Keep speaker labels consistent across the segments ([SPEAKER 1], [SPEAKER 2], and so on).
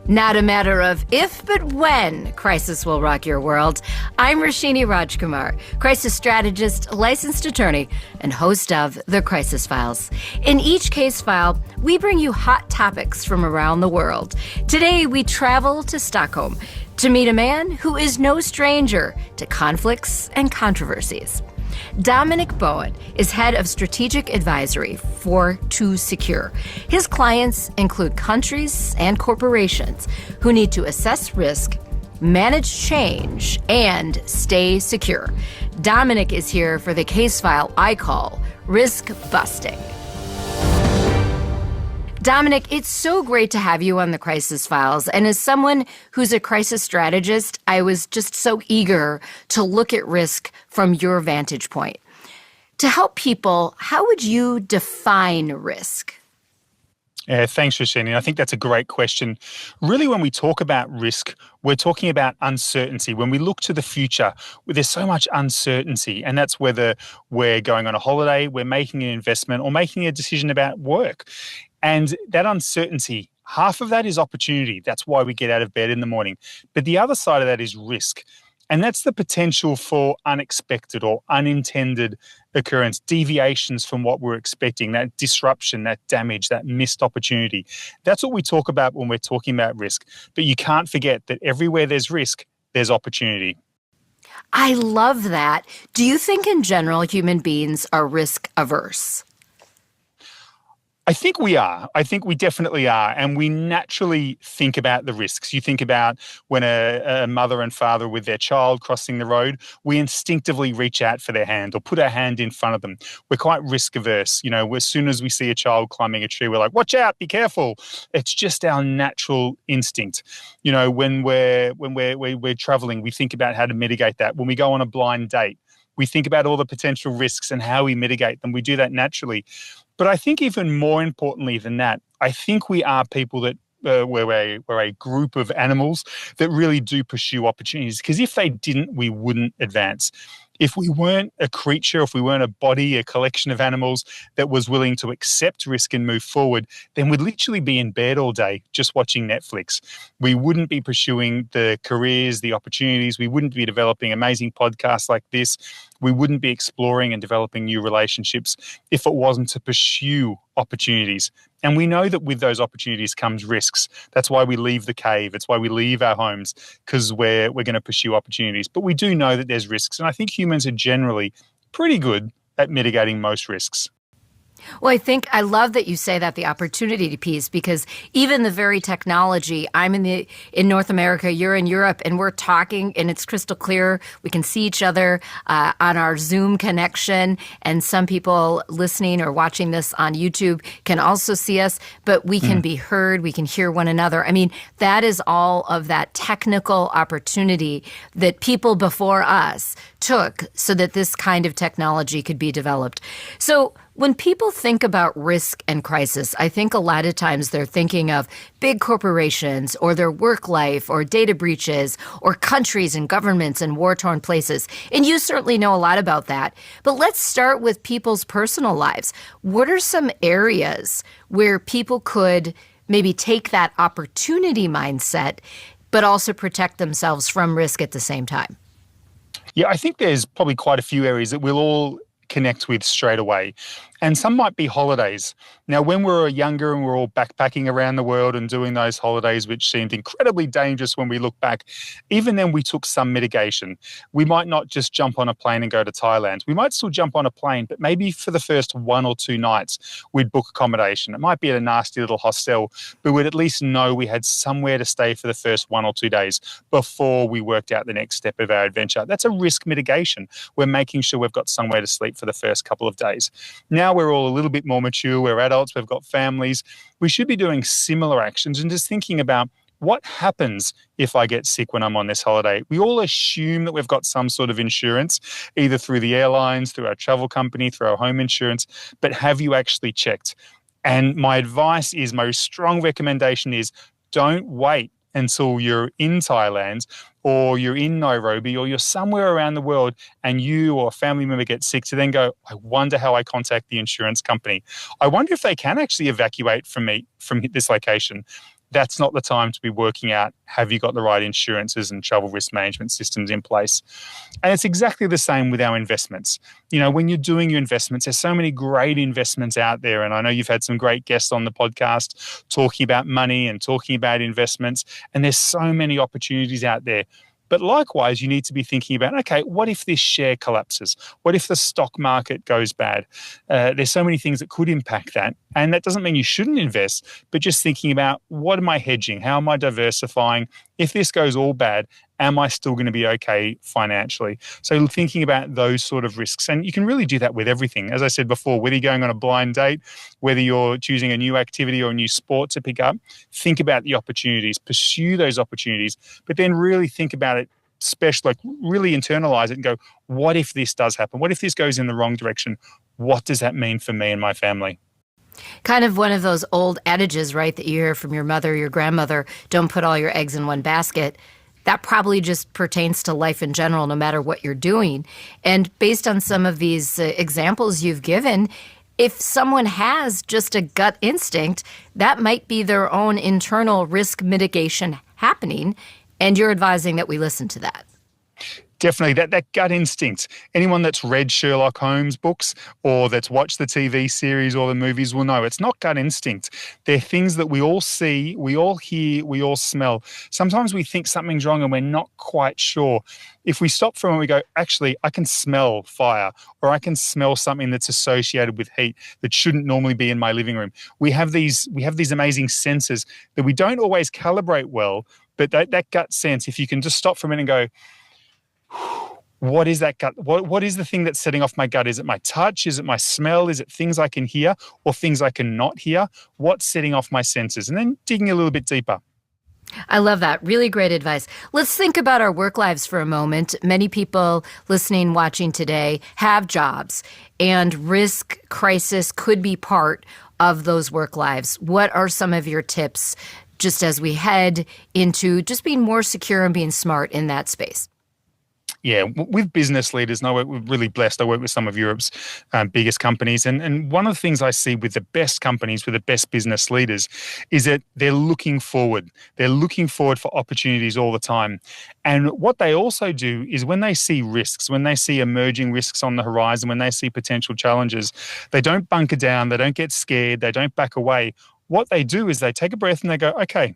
[SPEAKER 1] Not a matter of if, but when crisis will rock your world. I'm Roshini Rajkumar, crisis strategist, licensed attorney, and host of The Crisis Files. In each case file, we bring you hot topics from around the world. Today, we travel to Stockholm to meet a man who is no stranger to conflicts and controversies. Dominic Bowen is head of strategic advisory for To Secure. His clients include countries and corporations who need to assess risk, manage change, and stay secure. Dominic is here for the case file I call Risk Busting. Dominic, it's so great to have you on the Crisis Files. And as someone who's a crisis strategist, I was just so eager to look at risk from your vantage point. To help people, how would you define risk?
[SPEAKER 2] Yeah, thanks, Roshini. I think that's a great question. Really, when we talk about risk, we're talking about uncertainty. When we look to the future, there's so much uncertainty, and that's whether we're going on a holiday, we're making an investment, or making a decision about work. And that uncertainty, half of that is opportunity. That's why we get out of bed in the morning. But the other side of that is risk. And that's the potential for unexpected or unintended occurrence, deviations from what we're expecting, that disruption, that damage, that missed opportunity. That's what we talk about when we're talking about risk. But you can't forget that everywhere there's risk, there's opportunity.
[SPEAKER 1] I love that. Do you think in general human beings are risk averse?
[SPEAKER 2] I think we are. I think we definitely are. And we naturally think about the risks. You think about when a mother and father with their child crossing the road, we instinctively reach out for their hand or put our hand in front of them. We're quite risk averse. You know, as soon as we see a child climbing a tree, we're like, watch out, be careful. It's just our natural instinct. You know, when we're traveling, we think about how to mitigate that. When we go on a blind date, we think about all the potential risks and how we mitigate them. We do that naturally. But I think even more importantly than that, I think we are people that we're a group of animals that really do pursue opportunities. Because if they didn't, we wouldn't advance. If we weren't a creature, if we weren't a body, a collection of animals that was willing to accept risk and move forward, then we'd literally be in bed all day just watching Netflix. We wouldn't be pursuing the careers, the opportunities. We wouldn't be developing amazing podcasts like this. We wouldn't be exploring and developing new relationships if it wasn't to pursue opportunities. And we know that with those opportunities comes risks. That's why we leave the cave. It's why we leave our homes, because we're going to pursue opportunities. But we do know that there's risks. And I think humans are generally pretty good at mitigating most risks.
[SPEAKER 1] Well, I love that you say that, the opportunity piece, because even the very technology, I'm in North America, you're in Europe, and we're talking and it's crystal clear. We can see each other on our Zoom connection, and some people listening or watching this on YouTube can also see us, but we can be heard, we can hear one another. I mean, that is all of that technical opportunity that people before us took so that this kind of technology could be developed. So when people think about risk and crisis, I think a lot of times they're thinking of big corporations or their work life or data breaches or countries and governments and war-torn places. And you certainly know a lot about that. But let's start with people's personal lives. What are some areas where people could maybe take that opportunity mindset but also protect themselves from risk at the same time?
[SPEAKER 2] Yeah, I think there's probably quite a few areas that we'll all connect with straight away. And some might be holidays. Now, when we were younger and we're all backpacking around the world and doing those holidays, which seemed incredibly dangerous when we look back, even then we took some mitigation. We might not just jump on a plane and go to Thailand. We might still jump on a plane, but maybe for the first 1 or 2 nights, we'd book accommodation. It might be at a nasty little hostel, but we'd at least know we had somewhere to stay for the first 1 or 2 days before we worked out the next step of our adventure. That's a risk mitigation. We're making sure we've got somewhere to sleep for the first couple of days. Now we're all a little bit more mature. We're adults. We've got families. We should be doing similar actions and just thinking about what happens if I get sick when I'm on this holiday. We all assume that we've got some sort of insurance, either through the airlines, through our travel company, through our home insurance, but have you actually checked? And my advice is, my strong recommendation is, don't wait until you're in Thailand or you're in Nairobi or you're somewhere around the world and you or a family member gets sick to then go, I wonder how I contact the insurance company. I wonder if they can actually evacuate from me from this location. that's not the time to be working out, have you got the right insurances and travel risk management systems in place? And it's exactly the same with our investments. When you're doing your investments, there's so many great investments out there. And I know you've had some great guests on the podcast talking about money and talking about investments. And there's so many opportunities out there. But likewise, you need to be thinking about, okay, what if this share collapses? What if the stock market goes bad? There's so many things that could impact that. And that doesn't mean you shouldn't invest, but just thinking about, what am I hedging? How am I diversifying? If this goes all bad, am I still going to be okay financially? So thinking about those sort of risks. And you can really do that with everything. As I said before, whether you're going on a blind date, whether you're choosing a new activity or a new sport to pick up, think about the opportunities, pursue those opportunities, but then really think about it, really internalize it and go, what if this does happen? What if this goes in the wrong direction? What does that mean for me and my family?
[SPEAKER 1] Kind of one of those old adages, right, that you hear from your mother, your grandmother, don't put all your eggs in one basket. That probably just pertains to life in general, no matter what you're doing. And based on some of these examples you've given, if someone has just a gut instinct, that might be their own internal risk mitigation happening. And you're advising that we listen to that.
[SPEAKER 2] Definitely, that gut instinct. Anyone that's read Sherlock Holmes books or that's watched the TV series or the movies will know it's not gut instinct. They're things that we all see, we all hear, we all smell. Sometimes we think something's wrong and we're not quite sure. If we stop for a moment, we go, actually, I can smell fire, or I can smell something that's associated with heat that shouldn't normally be in my living room. We have these amazing senses that we don't always calibrate well, but that gut sense, if you can just stop for a minute and go, what is that gut? What is the thing that's setting off my gut? Is it my touch? Is it my smell? Is it things I can hear or things I cannot hear? What's setting off my senses? And then digging a little bit deeper.
[SPEAKER 1] I love that. Really great advice. Let's think about our work lives for a moment. Many people listening, watching today have jobs, and risk crisis could be part of those work lives. What are some of your tips just as we head into just being more secure and being smart in that space?
[SPEAKER 2] Yeah, with business leaders, and we're really blessed. I work with some of Europe's biggest companies. And one of the things I see with the best companies, with the best business leaders, is that they're looking forward. They're looking forward for opportunities all the time. And what they also do is when they see risks, when they see emerging risks on the horizon, when they see potential challenges, they don't bunker down, they don't get scared, they don't back away. What they do is they take a breath and they go, okay,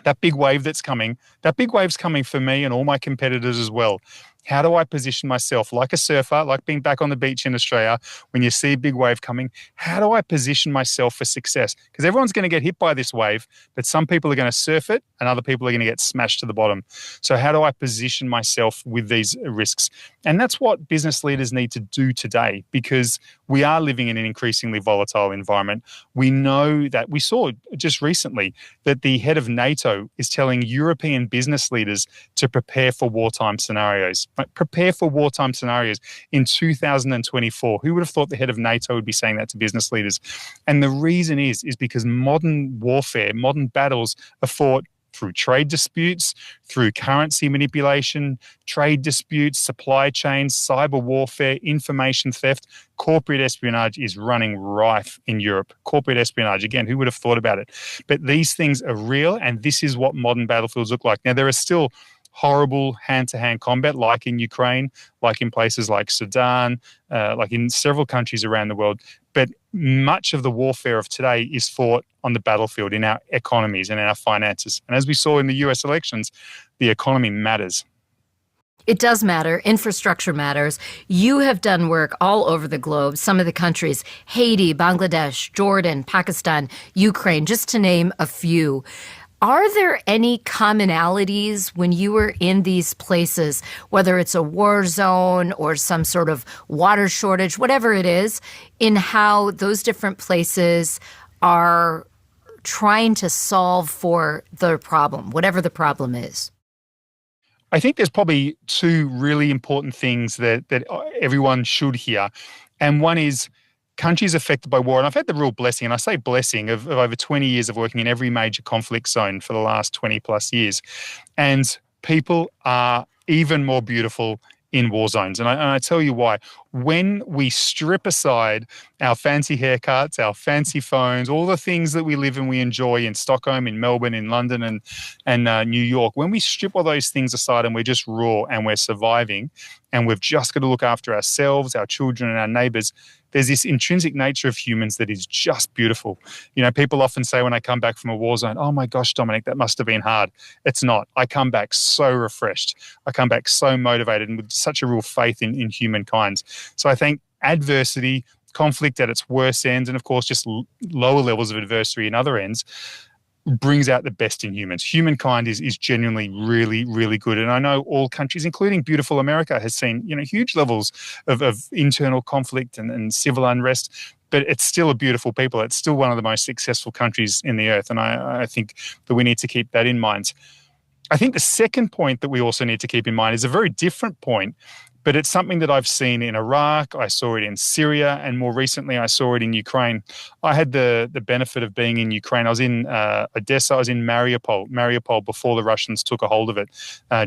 [SPEAKER 2] that big wave that's coming, that big wave's coming for me and all my competitors as well. How do I position myself like a surfer, like being back on the beach in Australia, when you see a big wave coming? How do I position myself for success? Because everyone's going to get hit by this wave, but some people are going to surf it and other people are going to get smashed to the bottom. So how do I position myself with these risks? And that's what business leaders need to do today, because we are living in an increasingly volatile environment. We know that we saw just recently that the head of NATO is telling European business leaders to prepare for wartime scenarios. Prepare for wartime scenarios in 2024. Who would have thought the head of NATO would be saying that to business leaders? And the reason is because modern warfare, modern battles are fought through trade disputes, through currency manipulation, trade disputes, supply chains, cyber warfare, information theft. Corporate espionage is running rife in Europe. Corporate espionage, again, who would have thought about it? But these things are real, and this is what modern battlefields look like. Now, there are still horrible hand-to-hand combat, like in Ukraine, like in places like Sudan, like in several countries around the world. But much of the warfare of today is fought on the battlefield, in our economies and in our finances. And as we saw in the US elections, the economy matters.
[SPEAKER 1] It does matter. Infrastructure matters. You have done work all over the globe, some of the countries, Haiti, Bangladesh, Jordan, Pakistan, Ukraine, just to name a few. Are there any commonalities when you were in these places, whether it's a war zone or some sort of water shortage, whatever it is, in how those different places are trying to solve for the problem, whatever the problem is?
[SPEAKER 2] I think there's probably two really important things that everyone should hear. And one is countries affected by war. And I've had the real blessing, and I say blessing, of over 20 years of working in every major conflict zone for the last 20 plus years. And people are even more beautiful in war zones. And I tell you why. when we strip aside our fancy haircuts, our fancy phones, all the things that we live and we enjoy in Stockholm, in Melbourne, in London, and New York, when we strip all those things aside and we're just raw and we're surviving and we've just got to look after ourselves, our children and our neighbours, there's this intrinsic nature of humans that is just beautiful. You know, people often say when I come back from a war zone, oh my gosh, Dominic, that must have been hard. It's not. I come back so refreshed. I come back so motivated and with such a real faith in humankind. So I think adversity, conflict at its worst ends, and of course just lower levels of adversity in other ends, brings out the best in humans. Humankind is genuinely really, really good. And I know all countries, including beautiful America, has seen, you know, huge levels of internal conflict and civil unrest, but it's still a beautiful people. It's still one of the most successful countries in the earth. And I think that we need to keep that in mind. I think the second point that we also need to keep in mind is a very different point, but it's something that I've seen in Iraq, I saw it in Syria, and more recently I saw it in Ukraine. I had the benefit of being in Ukraine. I was in Odessa, I was in Mariupol before the Russians took a hold of it,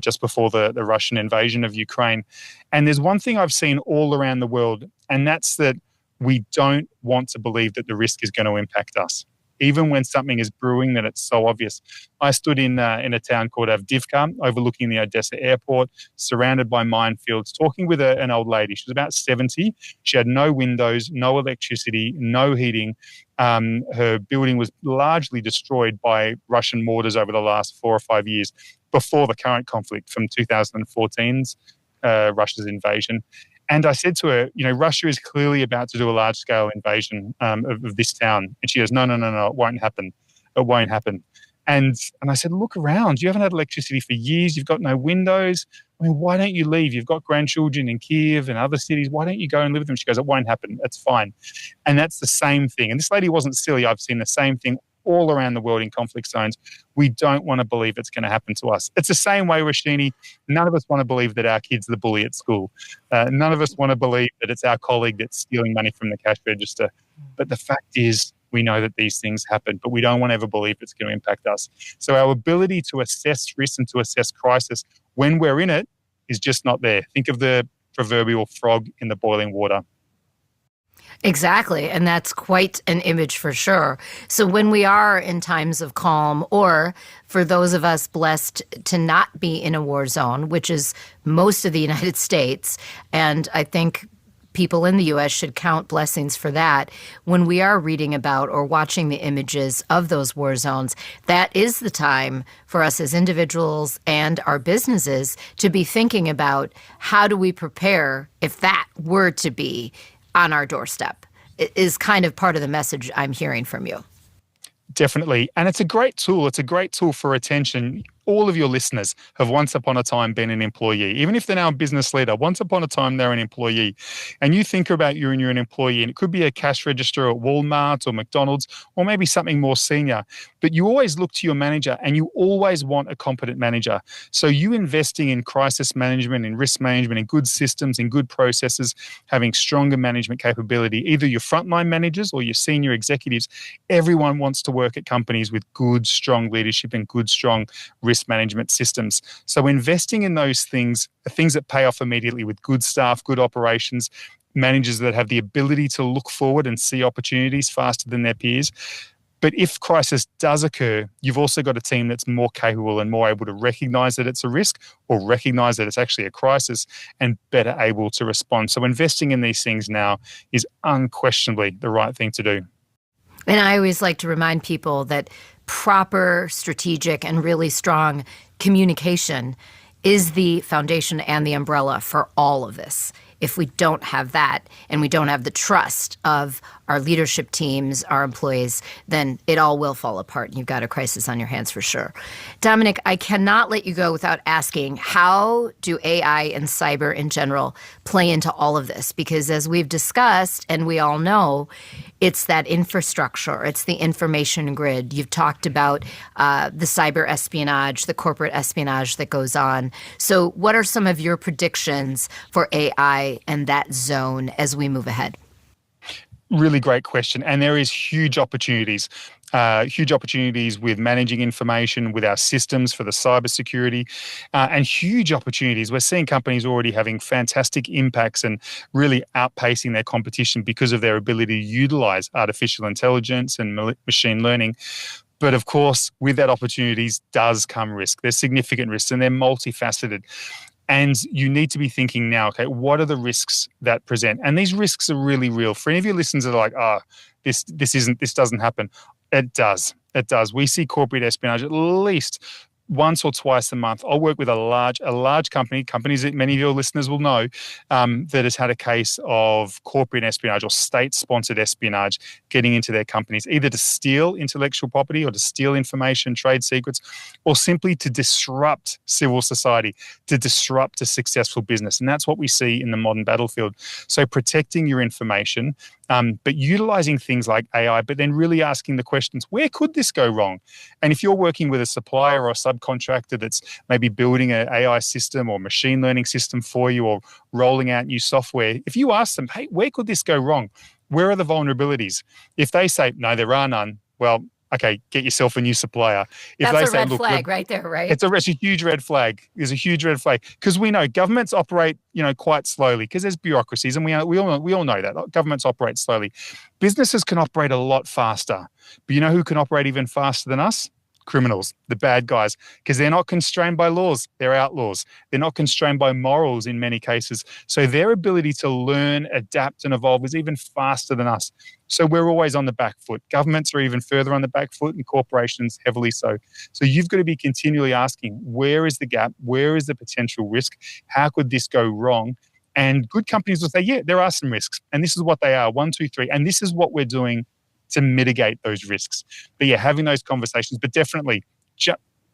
[SPEAKER 2] just before the Russian invasion of Ukraine. And there's one thing I've seen all around the world, and that's that we don't want to believe that the risk is going to impact us. Even when something is brewing, that it's so obvious. I stood in a town called Avdiivka, overlooking the Odessa airport, surrounded by minefields, talking with an old lady. She was about 70. She had no windows, no electricity, no heating. Her building was largely destroyed by Russian mortars over the last 4 or 5 years, before the current conflict from 2014's Russia's invasion. And I said to her, you know, Russia is clearly about to do a large-scale invasion of this town. And she goes, no, it won't happen. It won't happen. And I said, look around. You haven't had electricity for years. You've got no windows. I mean, why don't you leave? You've got grandchildren in Kiev and other cities. Why don't you go and live with them? She goes, it won't happen. It's fine. And that's the same thing. And this lady wasn't silly. I've seen the same thing all around the world in conflict zones. We don't want to believe it's going to happen to us. It's the same way, Roshini. None of us want to believe that our kid's the bully at school. None of us want to believe that it's our colleague that's stealing money from the cash register. But the fact is, we know that these things happen, but we don't want to ever believe it's going to impact us. So our ability to assess risk and to assess crisis when we're in it is just not there. Think of the proverbial frog in the boiling water.
[SPEAKER 1] Exactly. And that's quite an image for sure. So when we are in times of calm, or for those of us blessed to not be in a war zone, which is most of the United States, and I think people in the U.S. should count blessings for that. When we are reading about or watching the images of those war zones, that is the time for us as individuals and our businesses to be thinking about how do we prepare if that were to be on our doorstep, is kind of part of the message I'm hearing from you.
[SPEAKER 2] Definitely. And it's a great tool. It's a great tool for retention. All of your listeners have once upon a time been an employee. Even if they're now a business leader, once upon a time they're an employee. And you think about you and you're an employee, and it could be a cash register at Walmart or McDonald's, or maybe something more senior. But you always look to your manager, and you always want a competent manager. So you investing in crisis management, in risk management, in good systems, in good processes, having stronger management capability, either your frontline managers or your senior executives, everyone wants to work at companies with good, strong leadership and good, strong risk management systems. So investing in those things are things that pay off immediately with good staff, good operations, managers that have the ability to look forward and see opportunities faster than their peers. But if crisis does occur, you've also got a team that's more capable and more able to recognize that it's a risk, or recognize that it's actually a crisis, and better able to respond. So investing in these things now is unquestionably the right thing to do.
[SPEAKER 1] And I always like to remind people that proper, strategic, and really strong communication is the foundation and the umbrella for all of this. If we don't have that, and we don't have the trust of our leadership teams, our employees, then it all will fall apart, and you've got a crisis on your hands for sure. Dominic, I cannot let you go without asking, how do AI and cyber in general play into all of this? Because as we've discussed, and we all know, it's that infrastructure, it's the information grid. You've talked about the cyber espionage, the corporate espionage that goes on. So what are some of your predictions for AI and that zone as we move ahead?
[SPEAKER 2] Really great question. And there is huge opportunities. huge opportunities with managing information, with our systems for the cybersecurity, and huge opportunities. We're seeing companies already having fantastic impacts and really outpacing their competition because of their ability to utilize artificial intelligence and machine learning. But of course, with that opportunities does come risk. There's significant risks and they're multifaceted. And you need to be thinking now, okay, what are the risks that present? And these risks are really real. For any of your listeners that are like, this doesn't happen. It does. It does. We see corporate espionage at least once or twice a month. I'll work with a large companies that many of your listeners will know, that has had a case of corporate espionage or state-sponsored espionage getting into their companies, either to steal intellectual property or to steal information, trade secrets, or simply to disrupt civil society, to disrupt a successful business. And that's what we see in the modern battlefield. So protecting your information, but utilizing things like AI, but then really asking the questions, where could this go wrong? And if you're working with a supplier or a subcontractor that's maybe building an AI system or machine learning system for you or rolling out new software, if you ask them, hey, where could this go wrong? Where are the vulnerabilities? If they say, no, there are none, well, okay, get yourself a new supplier. If
[SPEAKER 1] That's
[SPEAKER 2] they
[SPEAKER 1] a
[SPEAKER 2] say,
[SPEAKER 1] red
[SPEAKER 2] look,
[SPEAKER 1] flag right there, right?
[SPEAKER 2] it's a huge red flag. There's a huge red flag because we know governments operate, quite slowly because there's bureaucracies, and we all know that governments operate slowly. Businesses can operate a lot faster, but you know who can operate even faster than us? Criminals, the bad guys, because they're not constrained by laws. They're outlaws. They're not constrained by morals in many cases. So their ability to learn, adapt, and evolve is even faster than us. So we're always on the back foot. Governments are even further on the back foot, and corporations heavily so. So you've got to be continually asking, where is the gap? Where is the potential risk? How could this go wrong? And good companies will say, yeah, there are some risks. And this is what they are, 1, 2, 3. And this is what we're doing to mitigate those risks. But yeah, having those conversations, but definitely,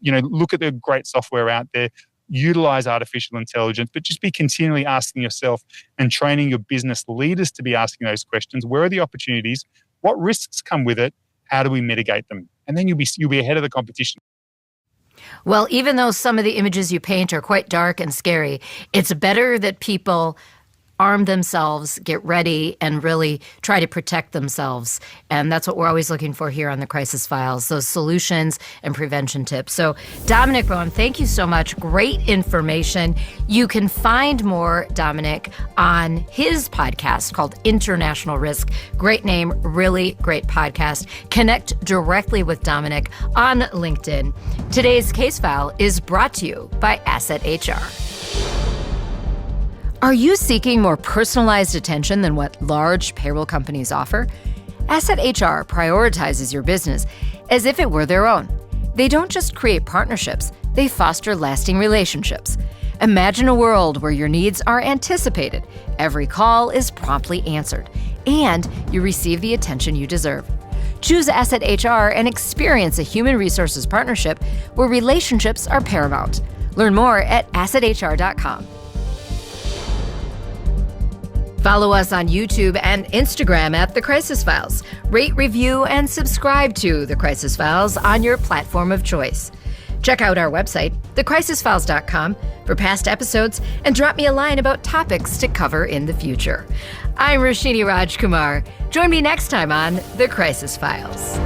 [SPEAKER 2] look at the great software out there, utilize artificial intelligence, but just be continually asking yourself and training your business leaders to be asking those questions. Where are the opportunities? What risks come with it? How do we mitigate them? And then you'll be ahead of the competition.
[SPEAKER 1] Well, even though some of the images you paint are quite dark and scary, it's better that people arm themselves, get ready, and really try to protect themselves. And that's what we're always looking for here on the Crisis Files, those solutions and prevention tips. So Dominic Bowen, thank you so much. Great information. You can find more Dominic on his podcast called International Risk. Great name, really great podcast. Connect directly with Dominic on LinkedIn. Today's case file is brought to you by Asset HR. Are you seeking more personalized attention than what large payroll companies offer? Asset HR prioritizes your business as if it were their own. They don't just create partnerships, they foster lasting relationships. Imagine a world where your needs are anticipated, every call is promptly answered, and you receive the attention you deserve. Choose Asset HR and experience a human resources partnership where relationships are paramount. Learn more at assethr.com. Follow us on YouTube and Instagram at The Crisis Files. Rate, review, and subscribe to The Crisis Files on your platform of choice. Check out our website, thecrisisfiles.com, for past episodes and drop me a line about topics to cover in the future. I'm Roshini Rajkumar. Join me next time on The Crisis Files.